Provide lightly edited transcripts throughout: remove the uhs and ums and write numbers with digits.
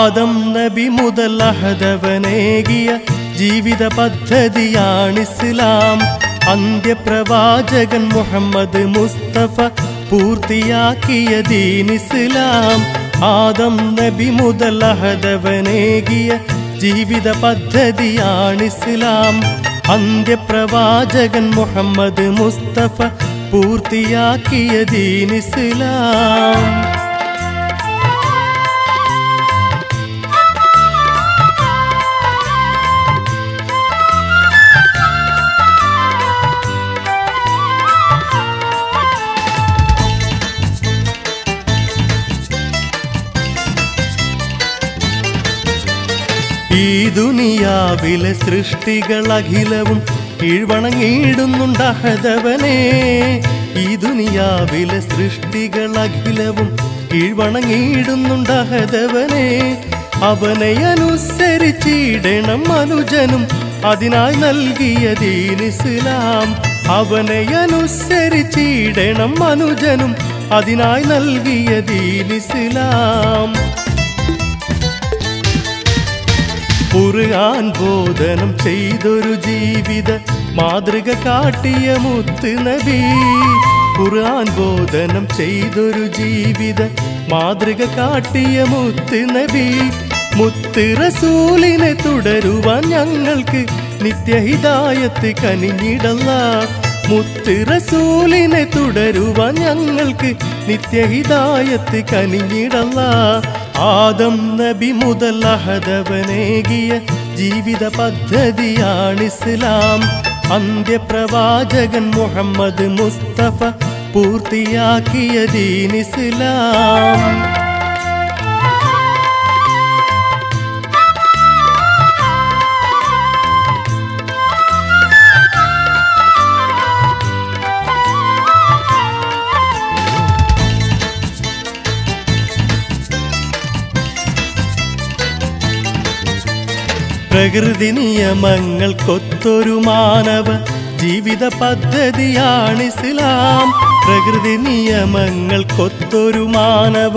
ആദം നബി മുതൽ അഹദവനേകിയ ജീവിത പദ്ധതിയാണിസ്ലാം. അന്ത്യപ്രവാചകൻ മുഹമ്മദ് മുസ്തഫ പൂർത്തിയാക്കിയ ദീനിസ്ലാം. ആദം നബി മുതൽ അഹദവനേകിയ ജീവിത പദ്ധതിയാണിസ്ലാം. അന്ത്യപ്രവാചകൻ മുഹമ്മദ് മുസ്തഫ പൂർത്തിയാക്കിയ ദീനിസ്ലാം. ഈ ദുനിയാവിലെ സൃഷ്ടികളഖിലവും കീഴ്വണങ്ങിയിടുന്നുണ്ട് അഹദവനെ. ഈ ദുനിയാവിലെ സൃഷ്ടികളഖിലവും കീഴ്വണങ്ങിയിടുന്നുണ്ട് അഹദവനെ. അവനെ അനുസരിച്ചിടണം മനുജനും അതിനായി നൽകിയ ദീനിസ്ലാം. അവനെ അനുസരിച്ചിടണം മനുജനും അതിനായി നൽകിയ ദീനിസ്ലാം. ഖുർആൻ ബോധനം ചെയ്തൊരു ജീവിത മാതൃക കാട്ടിയ മുത്ത് നബി. ഖുർആൻ ബോധനം ചെയ്തൊരു ജീവിത മാതൃക കാട്ടിയ മുത്ത് നബി. മുത്ത് റസൂലിനെ തുടരുവാൻ ഞങ്ങൾക്ക് നിത്യഹിദായത്ത് കനിഞ്ഞിടല്ലാ. മുത്ത് റസൂലിനെ തുടരുവാൻ ഞങ്ങൾക്ക് നിത്യഹിദായത്ത് കനിഞ്ഞിടല്ലാ. ആദം നബി മുതൽ അഹദവനേകിയ ജീവിത പദ്ധതിയാണിസ്ലാം. അന്ത്യപ്രവാചകൻ മുഹമ്മദ് മുസ്തഫ പൂർത്തിയാക്കിയ ദീനിസ്ലാം. പ്രകൃതി നിയമങ്ങൾക്കൊത്തൊരു മാനവ ജീവിത പദ്ധതിയാണിസ്ലാം. പ്രകൃതി നിയമങ്ങൾക്കൊത്തൊരു മാനവ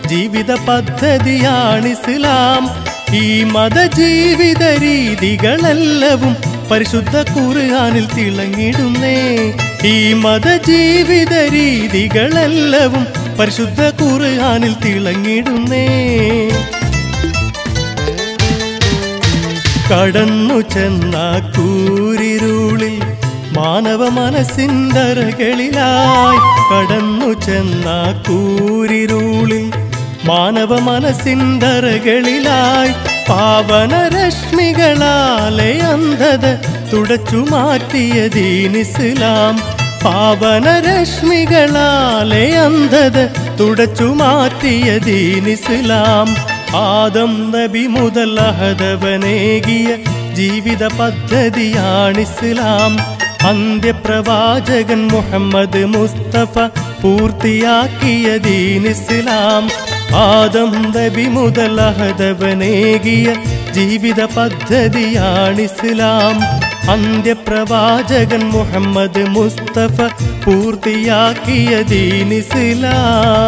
ജീവിത പദ്ധതിയാണിസ്ലാം. ഈ മതജീവിത രീതികളെല്ലവും പരിശുദ്ധ ഖുർആനിൽ തിളങ്ങിടുന്നേ. ഈ മതജീവിത രീതികളെല്ലവും പരിശുദ്ധ ഖുർആനിൽ തിളങ്ങിടുന്നേ. കടന്നു ചെന്ന കൂരിരുളിൽ മാനവ മനസ്സിൻ്ററകളിലായി. കടന്നു ചെന്ന കൂരിരുളിൽ മാനവ മനസ്സിൻ്ററകളിലായി. പാവനരശ്മികളാലെ അന്ധത തുടച്ചു മാറ്റിയ ദീനിസ്ലാം. പാവനരശ്മികളാലെ അന്ധത തുടച്ചു മാറ്റിയ ദീനിസ്ലാം. ആദം നബി മുതൽ അഹദവനേകിയ ജീവിത പദ്ധതിയാണിസ്ലാം. അന്ത്യപ്രവാചകൻ മുഹമ്മദ് മുസ്തഫ പൂർത്തിയാക്കിയ ദീനിസ്ലാം. ആദം നബി മുതൽ അഹദവനേകിയ ജീവിത പദ്ധതിയാണിസ്ലാം. അന്ത്യപ്രവാചകൻ മുഹമ്മദ് മുസ്തഫ പൂർത്തിയാക്കിയ ദീനിസ്ലാം.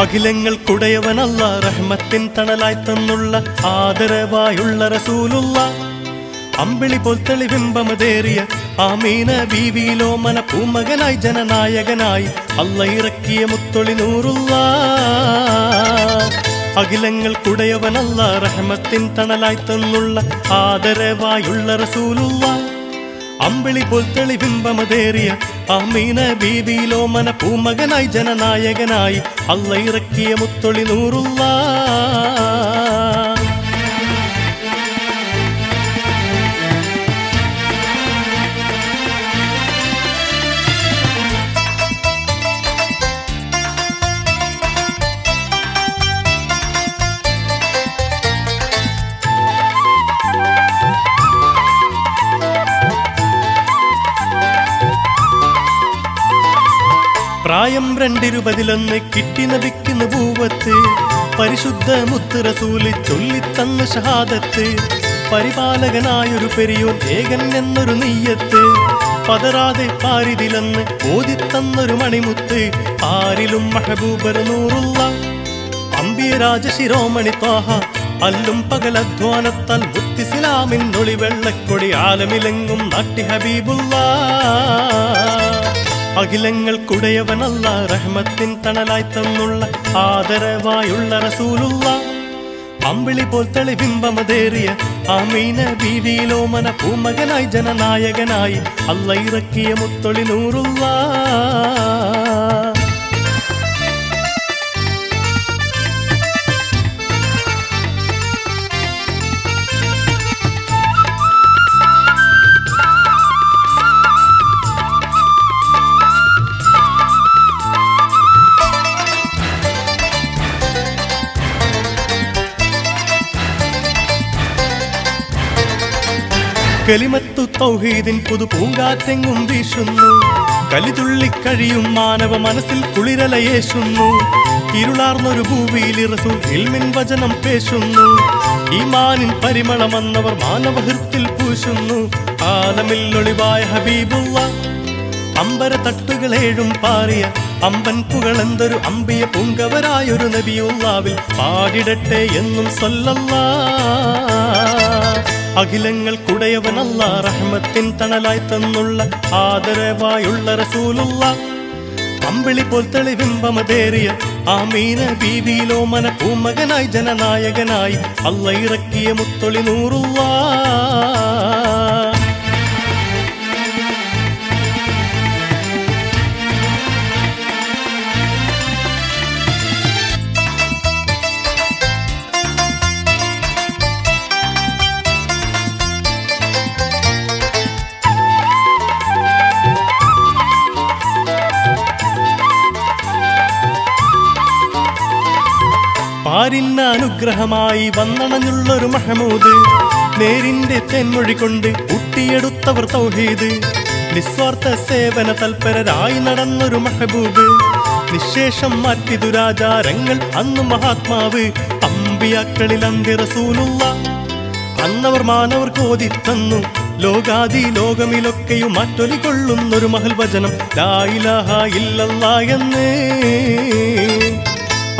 അഖിലങ്ങൾക്കുടയവനല്ല റഹ്മത്തിൻ തണലായി തന്നുള്ള ആദരവായുള്ള റസൂലുള്ള. അമ്പിളി പോൽ തെളിബിംബമതേറിയ ആമീന ബീവിയിലോ മന പൂമകനായി ജനനായകനായി അല്ല ഇറക്കിയ മുത്തൊളി നൂറുള്ള. അഖിലങ്ങൾക്കുടയവനല്ല റഹ്മത്തിൻ തണലായി തന്നുള്ള ആദരവായുള്ള റസൂലുള്ള. അമ്പിളി പോൽ തെളിബിംബമതേറിയ ആമീന ബീവിയിലോ മന പൂമകനായി ജനനായകനായി അല്ല ഇറക്കിയ മുത്തൊളി നൂറുള്ള. പ്രായം 221 കിട്ടി നബിക്ക് നബൂവത്ത് പരിശുദ്ധ മുത്ത് റസൂല് ചൊല്ലിത്തന്ന ഷഹാദത്ത് പരിപാലകനായൊരു പെരിയോൻ ഏകൻ എന്നൊരു നീയത്ത് പതറാതെ പാരിതിലെന്ന് ഓതിത്തന്നൊരു മണിമുത്ത് ആരിലും മഹബൂബർ നൂറുള്ള അമ്പിയ രാജശിരോമണി ത്വാഹ അല്ലും പകലധ്വാനത്താൽ മുത്തിസ്ലാമിൻ ഒളി വെള്ളക്കൊടി ആലമിലെങ്ങും നാട്ടി ഹബീബുള്ള അഖിലങ്ങൾക്കുടയവനല്ല റഹ്മത്തിൻ തണലായി തന്നുള്ള ആദരവായുള്ള റസൂലുള്ള അമ്പിളി പോൽ തെളിബിംബമതേറിയ ആമീന ബീവിയിലോമന പൂമകനായി ജനനായകനായി അല്ല ഇറക്കിയ മുത്തൊളി നൂറുള്ള കലിമത്തു തൗഹീദിൻ പുതു പൂങ്കാറ്റെങ്ങും വീശുന്നു കലിതുള്ളിക്കഴിയും മാനവ മനസ്സിൽ കുളിരലയേശുന്നു ഇരുളാർന്നൊരു ഭൂവിയിൽ റസൂൽ ഇൽമിൻ വചനം പേശുന്നു ഈമാനിൻ പരിമളമെന്നവർ മാനവഹൃത്തിൽ പൂശുന്നു ആലമിൽ ഒളിവായ ഹബീബുള്ള അമ്പര തട്ടുകളേഴും പാറിയ അമ്പൻ പുകളെന്തൊരു അമ്പിയ പൂങ്കവരായൊരു നബിയുള്ളാവിൽ പാടിടട്ടെ എന്നും സ്വല്ലല്ലാഹ് അഖിലങ്ങൾക്കുടയവനല്ല റഹ്മത്തിൻ തണലായി തന്നുള്ള ആദരവായുള്ള റസൂലുള്ള അമ്പിളി പോൽ തെളിബിംബമതേറിയ ആമീന ബീവിയിലോമന പൂമകനായി ജനനായകനായി അല്ല ഇറക്കിയ മുത്തൊളി നൂറുള്ള പാരിന്ന അനുഗ്രഹമായി വന്നണഞ്ഞുള്ളൊരു മഹമൂദ് നേരിന്റെ തെന്മൊഴി കൊണ്ട് ഊട്ടിയെടുത്തവർ തൗഹീദ് നിസ്വാർത്ഥ സേവന തൽപരരായി നടന്നൊരു മഹബൂബ് നിശേഷം മാറ്റി ദുരാചാരങ്ങൾ അന്നു മഹാത്മാവ് അമ്പിയാക്കളിൽ അന്ത്യ റസൂലുള്ള അന്നവർ മാനവർക്ക് ഓതിത്തന്നു ലോകാദി ലോകമിലൊക്കെയും മാറ്റൊലി കൊള്ളുന്നൊരു മഹൽ വചനം ലാ ഇലാഹ ഇല്ലല്ലാഹ് എന്ന്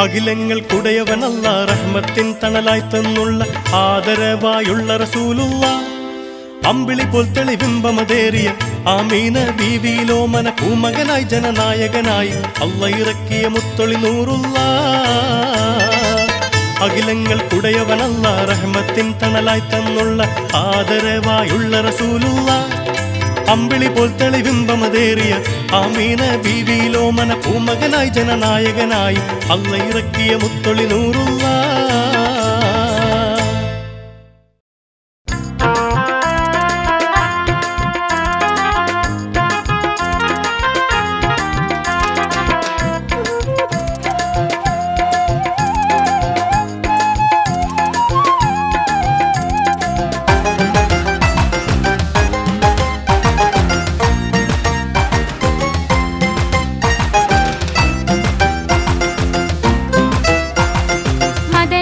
അഖിലങ്ങൾക്കുടയവനല്ല റഹ്മത്തിൻ തണലായി തന്നുള്ള ആദരവായുള്ള റസൂലുള്ള അമ്പിളി പോൽ തെളിബിംബമതേറിയ ആമീന ബീവിയിലോമന പൂമകനായി ജനനായകനായി അല്ല ഇറക്കിയ മുത്തൊളി നൂറുള്ള അഖിലങ്ങൾക്കുടയവനല്ല റഹ്മത്തിൻ തണലായി തന്നുള്ള ആദരവായുള്ള റസൂലുള്ള അമ്പിളി പോൽ തെളിബിംബമതേറിയ ആമീന ബീവിയിലോമന പൂമകനായി ജനനായകനായി അല്ല ഇറക്കിയ മുത്തൊളി നൂറുള്ള മദ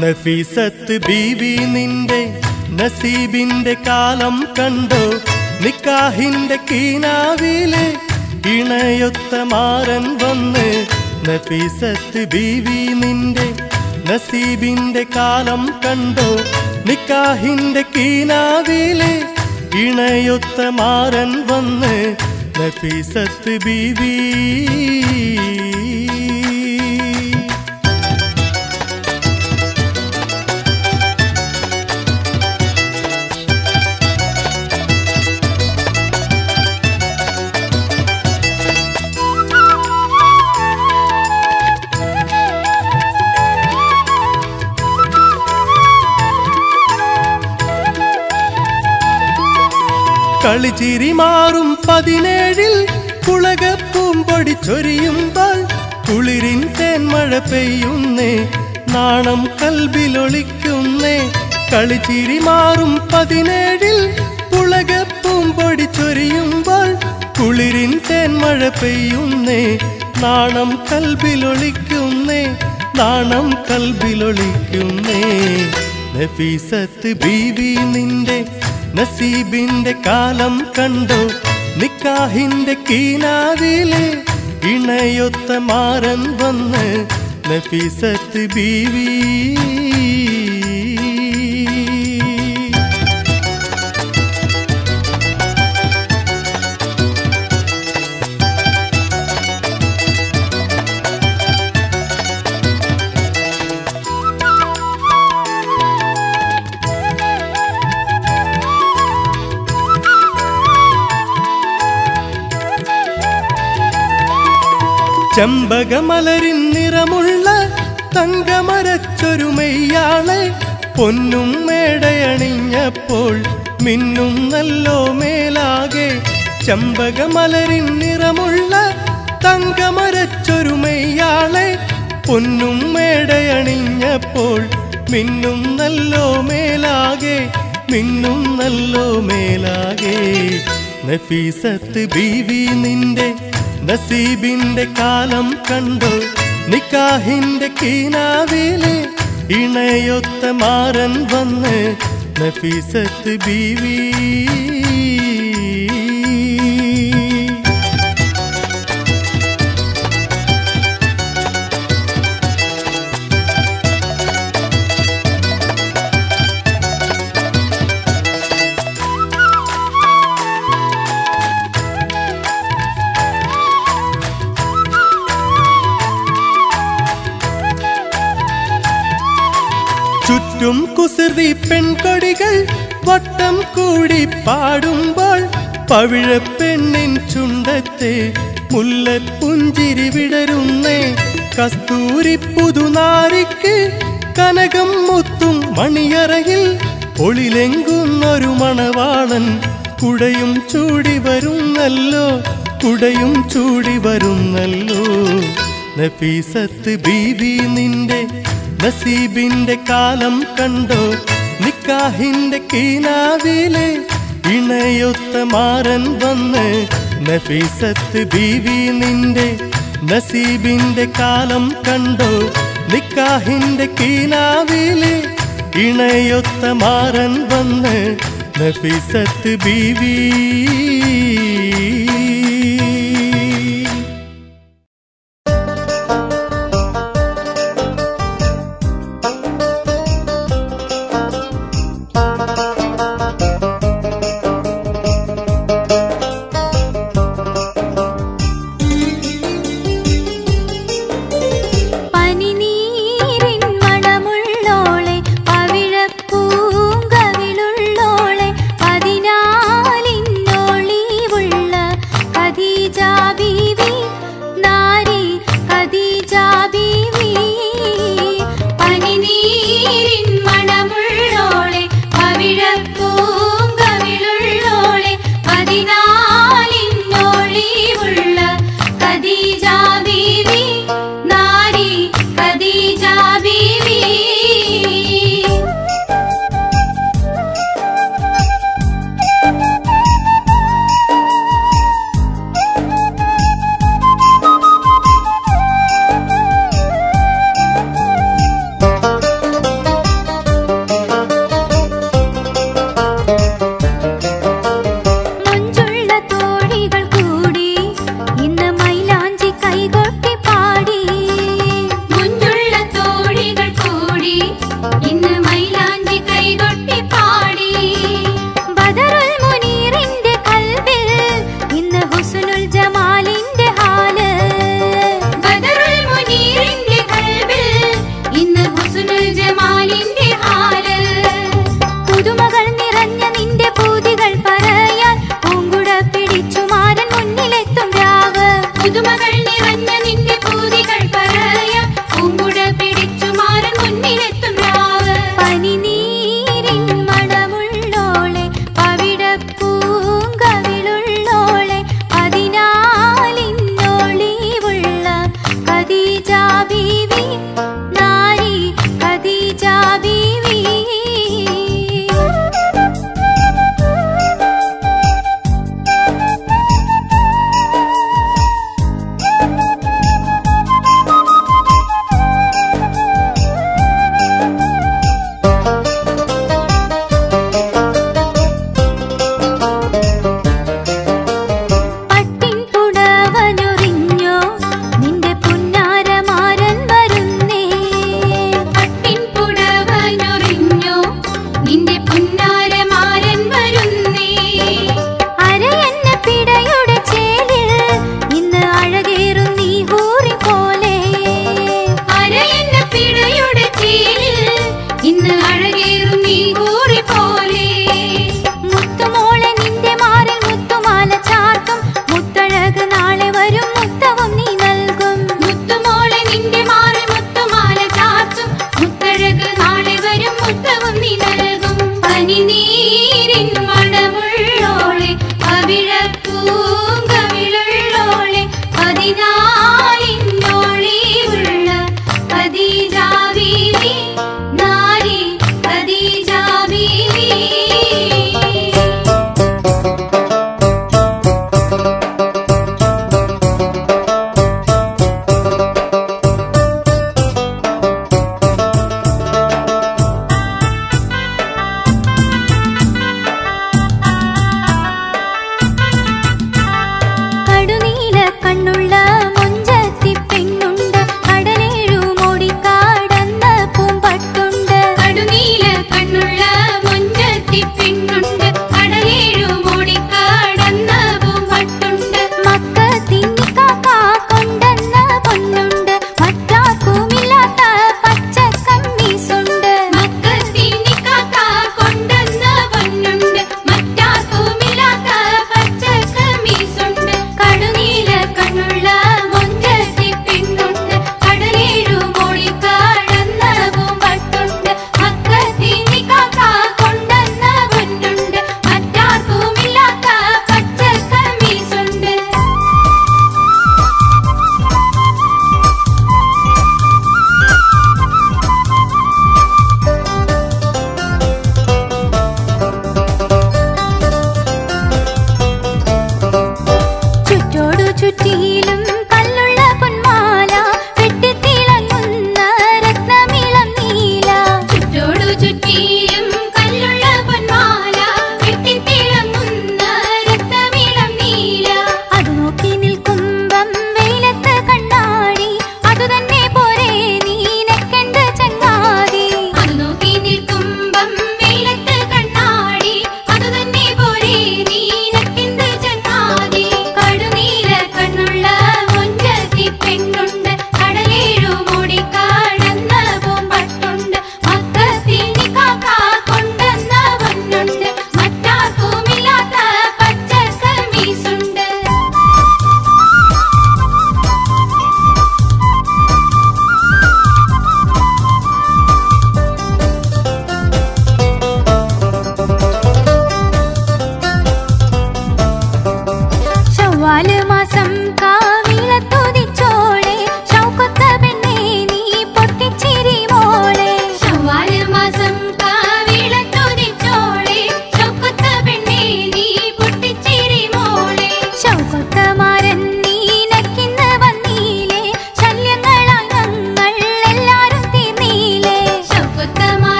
നഫീസത്ത് ബീവി നിന്റെ നസീബിന്റെ കാലം കണ്ടോ നിക്കാഹിന്റെ കീനാവിലെ ഇണയൊത്ത മാരൻ വന്ന് നഫീസത്ത് ബീവി നിന്റെ നസീബിന്റെ കാലം കണ്ടോ നിക്കാഹിന്റെ കീനാവിലെ ഇണയൊത്ത മാരൻ വന്ന് നഫീസത്ത് ബീവി കളിച്ചിരി മാറും 17 കുളകപ്പൂമ്പൊടി ചൊരിയുമ്പോൾ കുളിരിൻ തേന്മഴ പെയ്യുന്നേ നാണം കൽബിലൊളിക്കുന്നേ കളിച്ചിരി മാറും 17 കുളകപ്പൂമ്പൊടി ചൊരിയുമ്പോൾ കുളിരിൻ തേന്മഴ പെയ്യുന്നേ നാണം കൽബിലൊളിക്കുന്നേ നാണം കൽബിലൊളിക്കുന്നേ നഫീസത്ത് ബീവി നിന്റെ നസീബിന്റെ കാലം കണ്ടോ നിക്കാഹിന്റെ കീനാവിലെ ഇണയൊത്ത മാരൻ വന്ന് നഫീസത്ത് ബീവി ചെമ്പകമലരിൻ നിറമുള്ള തങ്കമരച്ചൊരുമയ്യാളെ പൊന്നും മേടയണിഞ്ഞപ്പോൾ മിന്നും നല്ലോ മേലാകെ ചെമ്പകമലരിൻ നിറമുള്ള തങ്കമരച്ചൊരുമയ്യാളെ പൊന്നും മേടയണിഞ്ഞപ്പോൾ മിന്നും നല്ലോ മേലാകെ മിന്നും നല്ലോ മേലാകെ നഫീസത്ത് ബീവി നിന്റെ നസീബിന്റെ കാലം കണ്ടോ നിക്കാഹിന്റെ കീനാവിലെ ഇണയൊത്ത മാരൻ വന്ന് നഫീസത്ത് ബീവി ചുറ്റും കുസൃതി പെൺകൊടികൾ വട്ടം കൂടി പാടുമ്പോൾ പവിഴപ്പെണ്ണിൻ ചുണ്ടത്തെ മുല്ലപ്പുഞ്ചിരി വിടരുന്നേ കസ്തൂരി പുതുനാരിക്ക് കനകം മുത്തും മണിയറയിൽ ഒളിലെങ്കുന്നൊരു മണവാളൻ കുടയും ചൂടി വരുന്നല്ലോ കുടയും ചൂടി വരുന്നല്ലോ നഫീസത്ത് ബീവി നിന്റെ നസീബിന്റെ കാലം കണ്ടോ നിക്കാഹിന്റെ കീനാവിലെ ഇണയൊത്ത മാരൻ വന്ന് നഫീസത്ത് ബീവി നിന്റെ നസീബിന്റെ കാലം കണ്ടോ നിക്കാഹിന്റെ കീനാവിലെ ഇണയൊത്ത മാരൻ വന്ന് നഫീസത്ത് ബീവി പവിഴപ്പൂങ്കവിളുള്ളോളെ 14 ബീവി നാരി ഖദീജ ബീവി പട്ടിൻ പുടവഞ്ഞൊറിഞ്ഞോ നിന്റെ പുന്നാരമാരൻ വരും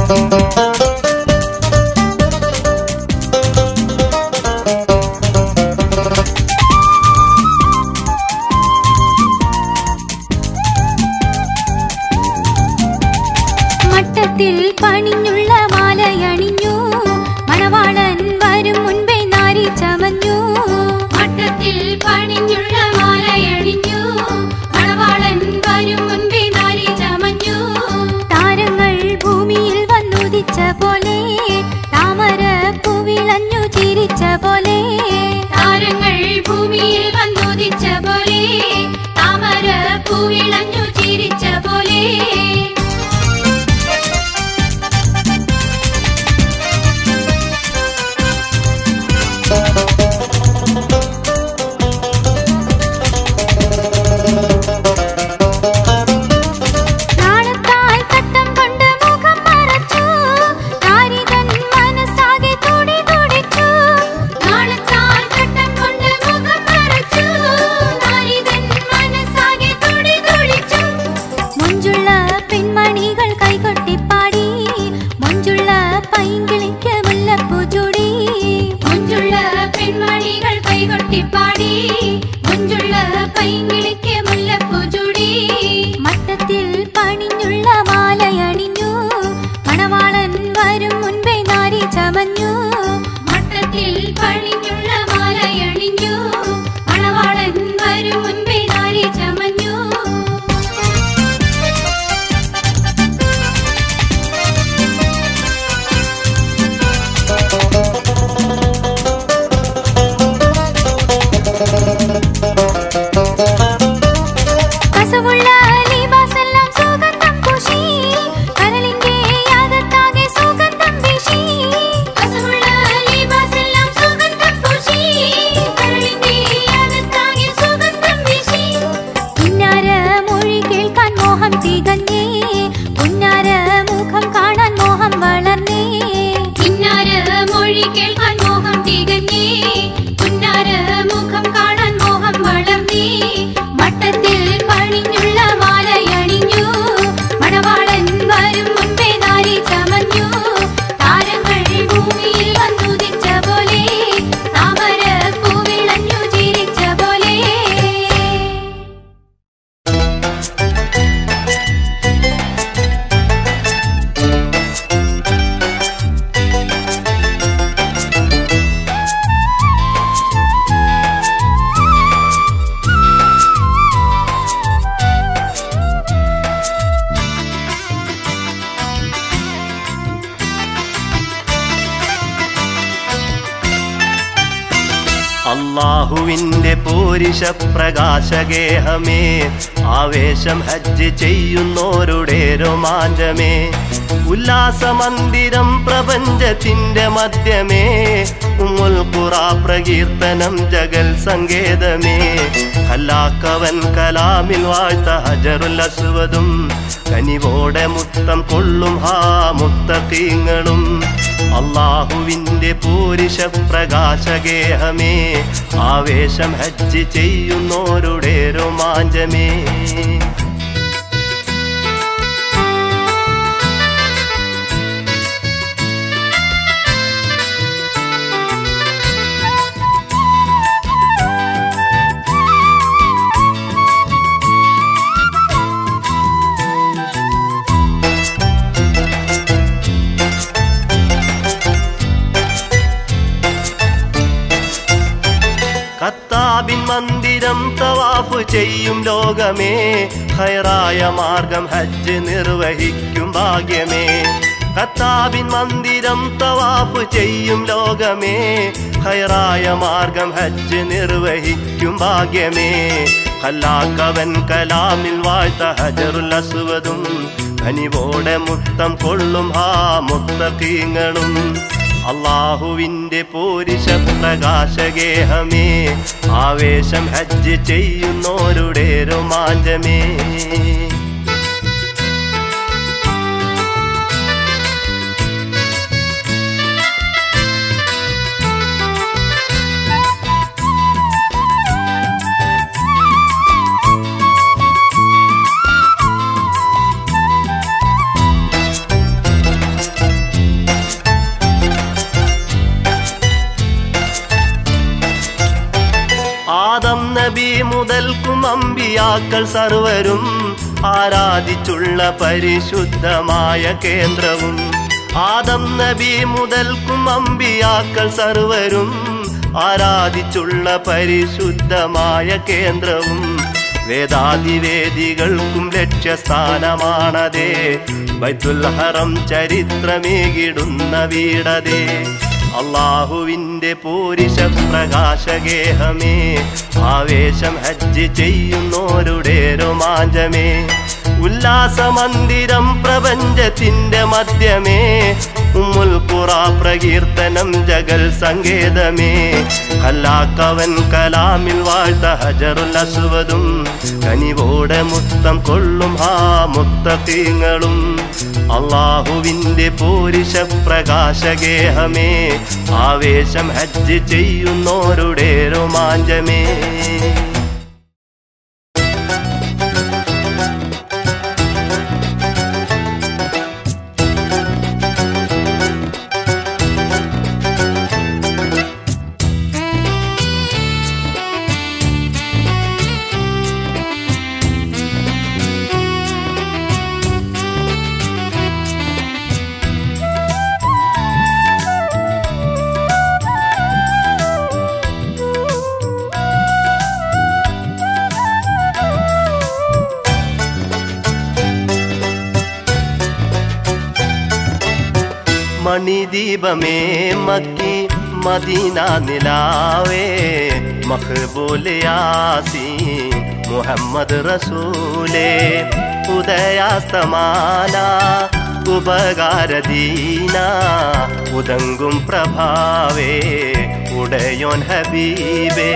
മട്ടത്തിൽ പണിഞ്ഞുള്ള മാലയണിഞ്ഞു മണവാളൻ വരും മുൻപേ നാരി ചമഞ്ഞു. മട്ടത്തിൽ പണിഞ്ഞുള്ള മാലയണിഞ്ഞു മണവാളൻ വരും മുൻപേ നാരി ചമഞ്ഞു. താരങ്ങൾ ഭൂമിയിൽ വന്നുദിച്ച പോലെ താമര പൂവിളഞ്ഞു ചിരിച്ച പോലെ. താരങ്ങൾ ഭൂമിയിൽ വന്നുദിച്ച പോലെ താമര പൂവിളഞ്ഞു ചിരിച്ച പോലെ. മട്ടത്തിൽ പണിഞ്ഞുള്ള മാലയണിഞ്ഞു മണവാളൻ വരും മുൻപേ നാരി ചമഞ്ഞു. മട്ടത്തിൽ പണിഞ്ഞുള്ള മാലയണിഞ്ഞു മണവാളൻ വരും മുൻപേ നാരി ചമഞ്ഞു. കസവുള്ള ലിബാസെല്ലാം സുഗന്ധം പൂശി കരളിന്റെ യാഗത്താകെ സുഗന്ധം വീശി. കസവുള്ള ലിബാസെല്ലാം സുഗന്ധം പൂശി കരളിന്റെ യാഗത്താകെ സുഗന്ധം വീശി. പുന്നാര മൊഴി കേൾക്കാൻ മോഹം തികഞ്ഞേ പുന്നാര മുഖം കാണാൻ മോഹം വളർന്നേ. പുന്നാര മൊഴി കേൾക്കാൻ മോഹം തികഞ്ഞേ പുന്നാര മുഖം കാണാൻ മോഹം വളർന്നേ. മട്ടത്തിൽ പണിഞ്ഞുള്ള മാലയണിഞ്ഞു മണവാളൻ വരും മുൻപേ നാരി ചമഞ്ഞു. താരങ്ങൾ ഭൂമിയിൽ വന്നുദിച്ച പോലെ താമര പൂവിളഞ്ഞു ചിരിച്ച പോലെ. അല്ലാഹുവിന്റെ പോരിശ പ്രകാശഗേഹമേ ആവേശം ഹജ്ജ് ചെയ്യുന്നോരുടെ രോമാഞ്ചമേ. ഉല്ലാസമന്ദിരം പ്രപഞ്ചത്തിന്റെ മധ്യമേ ഉമ്മുൽ ഖുറാ പ്രകീർത്തനം ജഗൽ സങ്കേതമേ. ഖലാക്കവൻ കലാമിൽ വാഴ്ത്ത ഹജറുൽ അസ്വദും കനിവോടെ മുത്തം കൊള്ളും ഹാ മുത്തഖീങ്ങളും. അല്ലാഹുവിന്റെ പോരിശ പ്രകാശഗേഹമേ ആവേശം ഹജ്ജ് ചെയ്യുന്നോരുടെ രോമാഞ്ചമേ. ഖത്താബിൻ മന്ദിരം തവാഫ് ചെയ്യും ലോകമേ ഖൈറായ മാർഗം ഹജ്ജ് നിർവഹിക്കും ഭാഗ്യമേ. ഖത്താബിൻ മന്ദിരം തവാഫ് ചെയ്യും ലോകമേ ഖൈറായ മാർഗം ഹജ്ജ് നിർവഹിക്കും ഭാഗ്യമേ. ഖലാക്കവൻ കലാമിൽ വാഴ്ത്ത ഹജറുൽ അസ്വദും കനിവോടെ മുത്തം കൊള്ളും ഹാ മുത്തഖീങ്ങളും. അല്ലാഹുവിന്റെ പോരിശ പ്രകാശഗേഹമേ ആവേശം ഹജ്ജ് ചെയ്യുന്നോരുടെ രോമാഞ്ചമേ. അമ്പിയാക്കൾ സർവരും ആരാധിച്ചുള്ള പരിശുദ്ധമായ കേന്ദ്രവും ആദം നബി മുതൽക്കും അമ്പിയാക്കൾ സർവരും ആരാധിച്ചുള്ള പരിശുദ്ധമായ കേന്ദ്രവും വേദാതിവേദികൾക്കും ലക്ഷ്യസ്ഥാനമാണതേ ബൈത്തുൽ ഹറം ചരിത്രമേകിടുന്ന വീടതേ അല്ലാഹുവിന്റെ പൂരിശ പ്രകാശഗേഹമേ ആവേശം ഹജ്ജ് ചെയ്യുന്നോരുടെ രോമാഞ്ചമേ ഉല്ലാസമന്ദിരം പ്രപഞ്ചത്തിന്റെ മധ്യമേ ഉമ്മുൽ ഖുറാ പ്രകീർത്തനം ജഗൽ സങ്കേതമേ കല്ലാക്കവൻ കലാമിൽ വാഴ്ത്ത ഹജറുൽ അസ്വദും കനിവോടെ മുത്തം കൊള്ളും ആ മുത്തഖീങ്ങളും അല്ലാഹുവിന്റെ പൂരിശ പ്രകാശഗേഹമേ ആവേശം ഹജ്ജ് ചെയ്യുന്നോരുടെ രോമാഞ്ചമേ മണിദീപമേ മക്കി മദീന നിലാവേ മഖ്ബൂൽ യാസീൻ മുഹമ്മദ് റസൂലേ ഉദയാസ്തമാന ഉപകാരദീന ഉദങ്കും പ്രഭാവേ ഉടയോൻ ഹബീബേ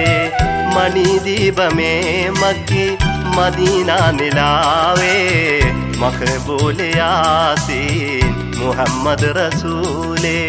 മണിദീപമേ മക്കി മദീന നിലാവേ മഖ്ബൂൽ യാസീൻ മുഹമ്മദ് റസൂലേ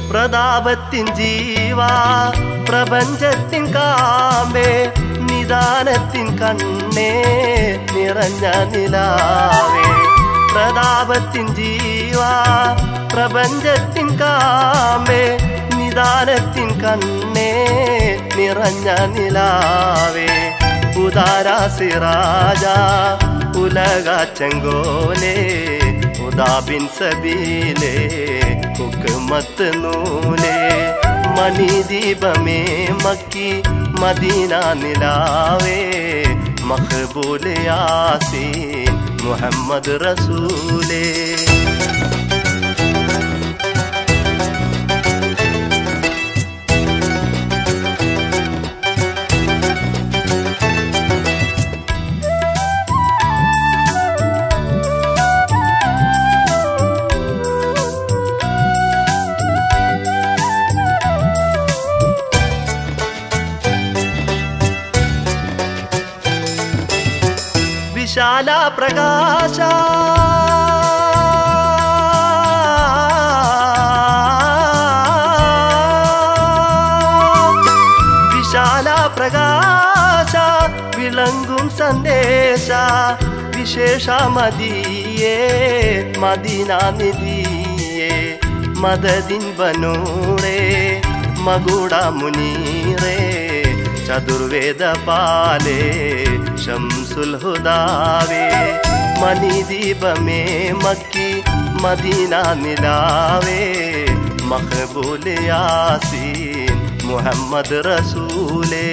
പ്രതാപത്തിൻ ജീവാ പ്രപഞ്ചത്തിൻ കാമ്പേ നിദാനത്തിൻ കണ്ണേ നിറഞ്ഞ നിലാവേ പ്രതാപത്തിൻ ജീവാ പ്രപഞ്ചത്തിൻ കാമ്പേ നിദാനത്തിൻ കണ്ണേ നിറഞ്ഞ നിലാവേ ഉദാരാ സിറാജ ഉലക ചെങ്കോലേ ഉദാബിൻ സബീലേ ഹുക്മത്ത് നൂലേ മണിദീപമേ മക്കി മദീന നിലാവേ മഖ്ബൂൽ യാസീൻ മുഹമ്മദ് റസൂലേ വിശാല പ്രകാശ വിശാല പ്രകാശ വിളങ്ങും സന്ദേശ വിശേഷ മദിയേ മദീന നിധിയേ മദദിൻ ബനൂറേ മകുട മുനീറേ ചതുർവേദ പാലേ ശംസുൽ ഹുദാവേ മണിദീപമേ മക്കി മദീന നിലാവേ മഖ്ബൂൽ യാസീൻ മുഹമ്മദ് റസൂലേ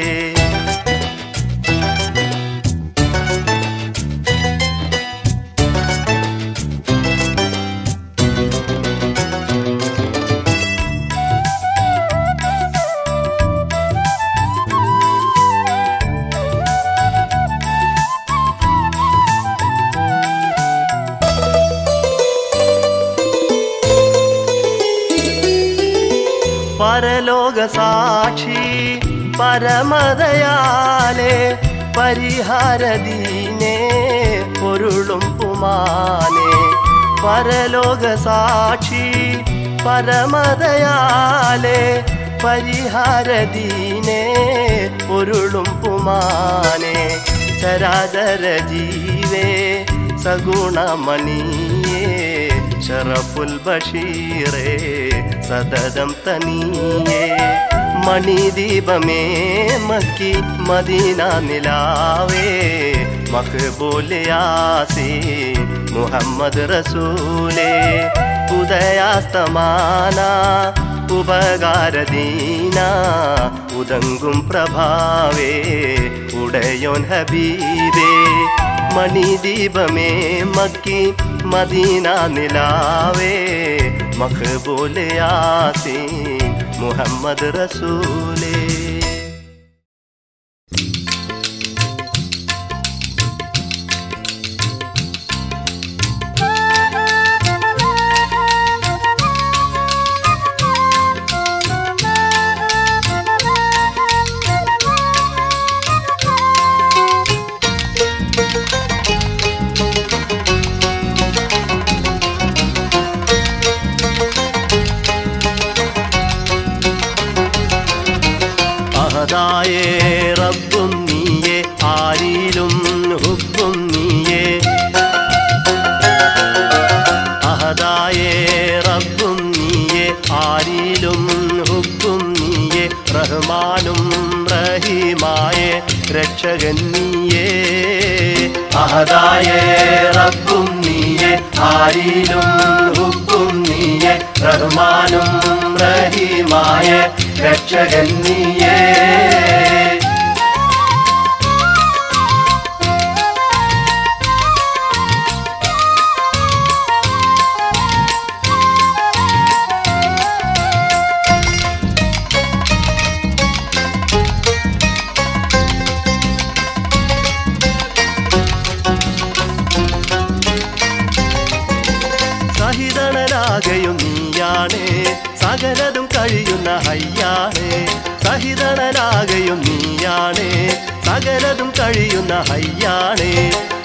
പരലോക സാക്ഷി പരമദയാലേ പരിഹാരദീനേ പൊരുളും പുമാനെ പരലോക സാക്ഷി പരമദയാലെ പരിഹാരദീനെ പൊരുളും പുമാനെ ചരാചര ജീവേ സഗുണമണിയേ ഷറഫുൽ ബഷീറേ സദദം തനിയേ മണിദീപമേ മക്കി മദീന നിലാവേ മഖ്ബൂൽ യാസീൻ മുഹമ്മദ് റസൂലേ ഉദയാസ്തമാന ഉപകാരദീന ഉദങ്കും പ്രഭാവേ ഉടയോൻ ഹബീബേ മണിദീപമേ മക്കി മദീന നിലാവേ മഖ്ബൂൽ യാസീൻ മുഹമ്മദ് റസൂലേ അഹദായേ റബ്ബും നീയേ ആരിലും ഹുബ്ബും നീയേ അഹദായേ റബ്ബും നീയേ ആരിലും ഹുബ്ബും നീയേ റഹ്മാനും റഹീമായേ രക്ഷകൻ നീയേ അഹദായേ റബ്ബും നീയേ ആരിലും ഹുബ്ബും നീയേ റഹ്മാനും റഹീമായേ രക്ഷകൻ നീയേ സഹിതണരാകയും നീയാണേ സകലതും കഴിയുന്ന ഹയ്യാണേ സഹിതണരാകയും നീയാണേ സകലതും കഴിയുന്ന ഹയ്യാണേ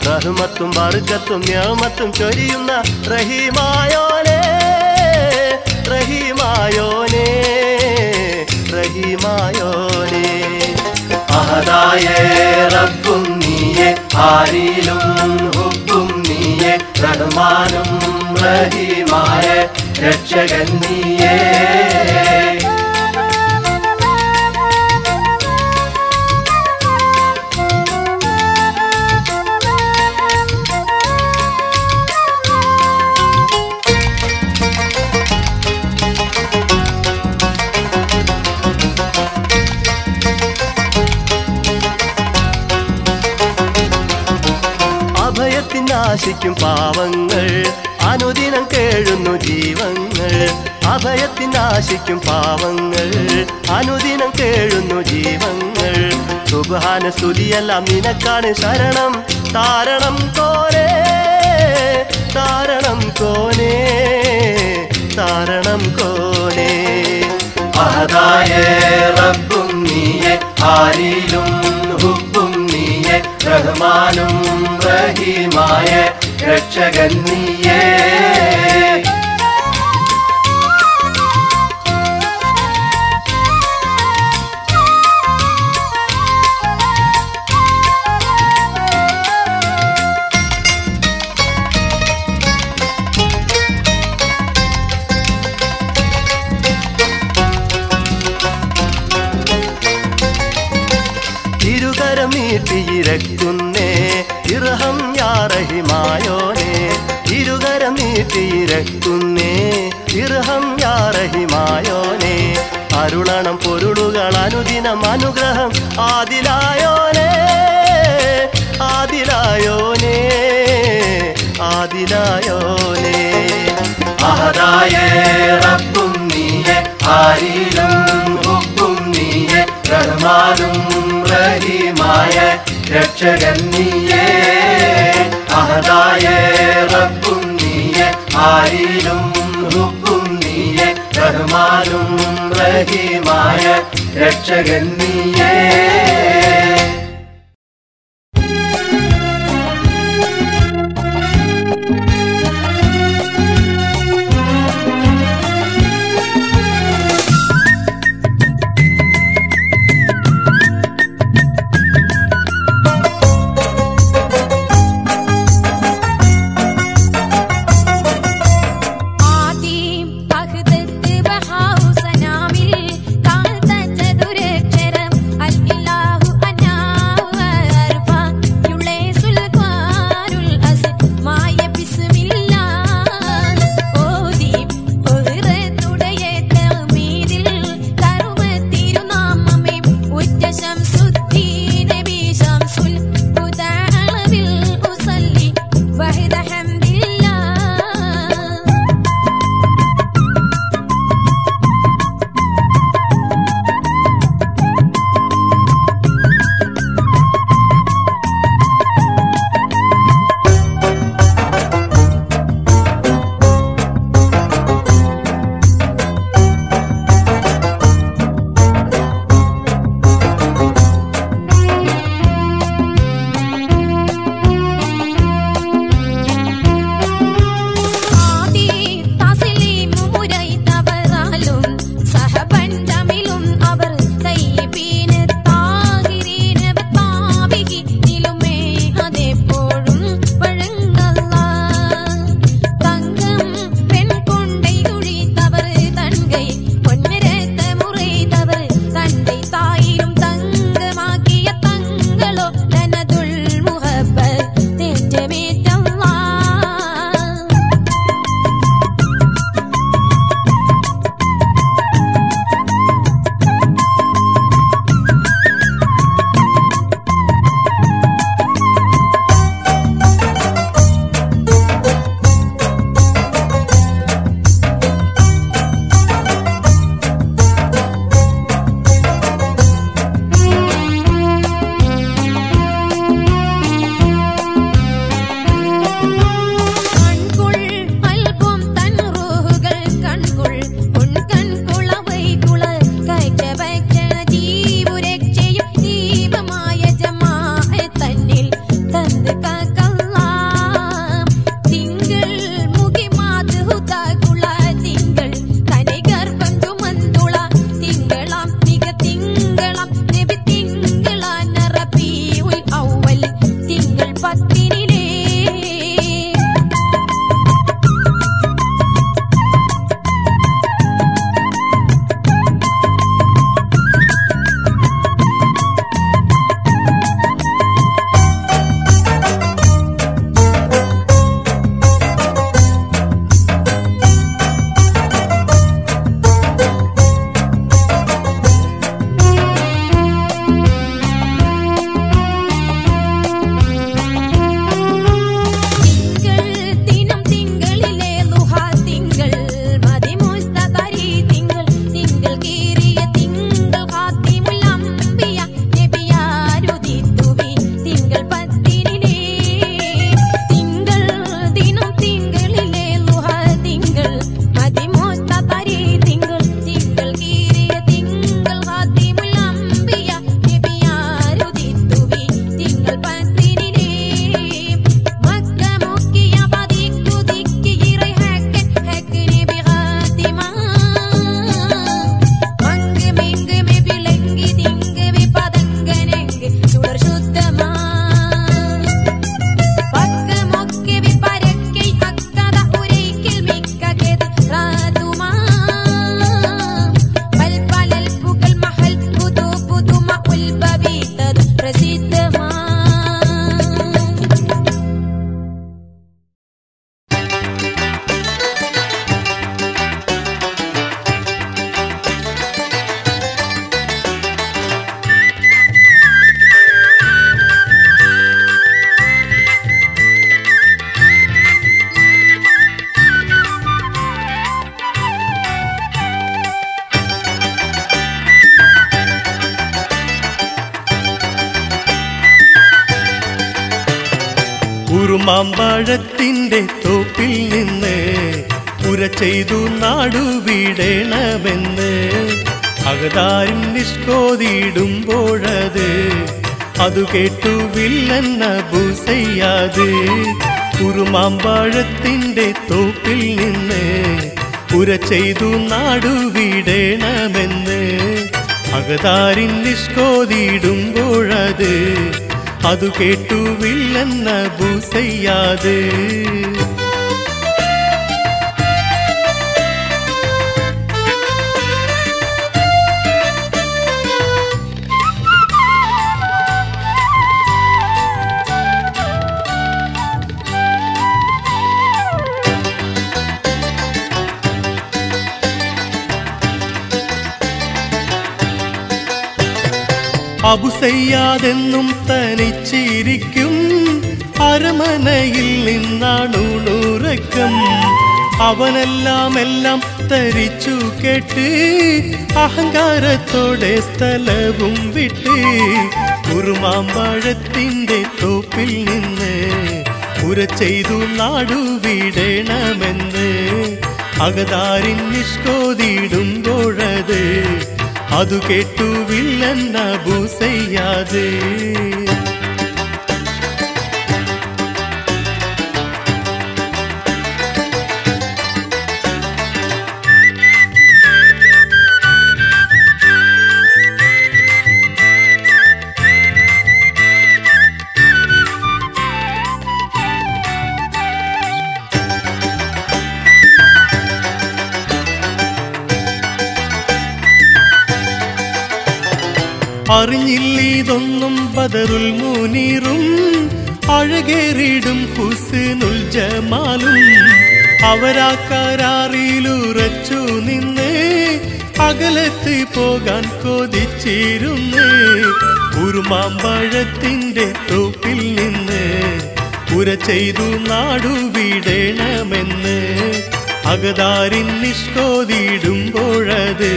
റഹ്മത്തും ബർക്കത്തും നിഅമത്തും ചൊരിയുന്ന റഹീമായോനേ റഹീമായോനേ റഹീമായോനേ അഹദായേ റബ്ബും നീയേ ആരിലും ഹുബ്ബും നീയേ റഹ്മാനും റഹീമായേ രക്ഷകൻ നീയേ അഭയത്തിനാശിക്കും പാവങ്ങൾ അനുദിനം കേഴുന്നു ജീവങ്ങൾ അഭയത്തിനാശിക്കും പാവങ്ങൾ അനുദിനം കേഴുന്നു ജീവങ്ങൾ സുബ്ഹാന സ്തുതിയെല്ലാം നിനക്കാണ് ശരണം താരണം കോനേ താരണം കോനേ താരണം കോനേ അഹദായേ റബ്ബും നീയേ ആരിലും ഹുബ്ബും നീയേ റഹ്മാനും റഹീമായേ രക്ഷകൻ നീയേ ഇരുകരം നീട്ടിയിരക്കുന്നേ ഇർഹം യാ റഹിമായോനേ ഇരുകരം നീട്ടിയിരക്കുന്നേ ഇർഹം യാ റഹിമായോനേ അരുളണം പൊരുളുകൾ അനുദിനം അനുഗ്രഹം ആദിലായോനേ ആദിലായോനേ ആദിലായോനേ അഹദായേ റബ്ബും നീയേ ആരിലും ഹുബ്ബും നീയേ റഹ്മാനും റഹീമായേ രക്ഷകൻ നീയേ അഹദായേ റബ്ബും നീയേ ആരിലും ഹുബ്ബും നീയേ റഹ്മാനും റഹീമായേ രക്ഷകൻ നീയേ ഉറുമാമ്പഴത്തിൻ്റെ തോപ്പിൽ നിന്ന് പുര ചെയ്തു നാടുവിടണമെന്ന് അകതാരിൻ നിഷ്കോതിയിടുമ്പോഴത് അതു കേട്ടു വില്ലെന്ന ബൂസയ്യാത് ഉറുമാമ്പഴത്തിൻ്റെ തോപ്പിൽ നിന്ന് പുര ചെയ്തു നാടുവിടണമെന്ന് അകതാരിൻ നിഷ്കോതിയിടുമ്പോഴത് അതു കേട്ടു വില്ലെന്ന ബൂസയ്യാത് അബുസയ്യാദെന്നും തനിച്ചിരിക്കും അരമനയിൽ നിന്നാണുണുറക്കം അവനെല്ലാം തരിച്ചു കേട്ട് അഹങ്കാരത്തോടെ സ്ഥലവും വിട്ട് ഉറുമാമ്പഴത്തിൻ്റെ തോപ്പിൽ നിന്ന് പുര ചെയ്തു നാടുവിടണമെന്ന് അകതാരിൻ നിഷ്കോതിയിടുമ്പോഴത് അതു കേട്ടു വില്ലെന്ന ബൂസയ്യാത് അറിഞ്ഞില്ലിതൊന്നും ബദറുൽ മുനീറും അഴകേറിടും ഹുസ്നുൽ ജമാലും അവരാ കരാറിലുറച്ചു നിന്ന് അകലത്ത് പോകാൻ കൊതിച്ചിരുന്ന് ഉറുമാമ്പഴത്തിൻ്റെ തോപ്പിൽ നിന്ന് പുര ചെയ്തു നാടുവിടണമെന്ന് അകതാരിൻ നിഷ്കോതിയിടുമ്പോഴത്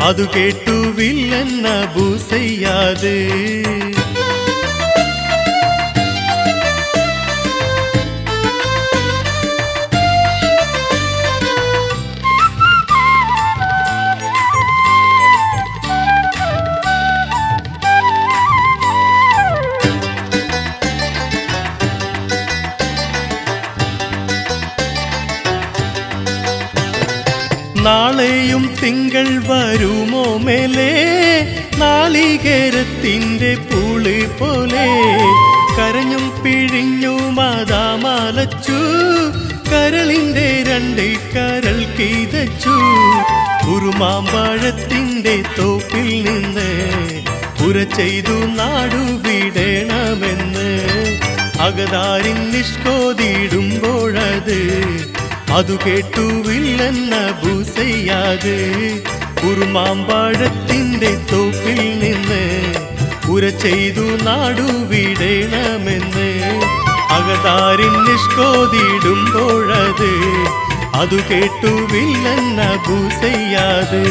അതു കേട്ടു വില്ലെന്ന ബൂസയ്യാത് നാളെയും തിങ്കൾ വരുമോ മേലെ നാളികേരത്തിൻ്റെ പൂള് പോലെ കരഞ്ഞും പിഴിഞ്ഞും അതാമലച്ചു കരളിൻ്റെ രണ്ട് കരൾ കിതച്ചു ഉറുമാമ്പഴത്തിൻ്റെ തോപ്പിൽ നിന്ന് പുര ചെയ്തു നാടുവിടണമെന്ന് അകതാരിൻ നിഷ്കോതിയിടുമ്പോഴത് അതു കേട്ടു വില്ലെന്ന ബൂസയ്യാത് ഉറുമാമ്പഴത്തിൻ്റെ തോപ്പിൽ നിന്ന് പുര ചെയ്തു നാടുവിടണമെന്ന് അകതാരിൻ നിഷ്കോതിയിടുമ്പോഴത് അതു കേട്ടു വില്ലെന്ന ബൂസയ്യാത്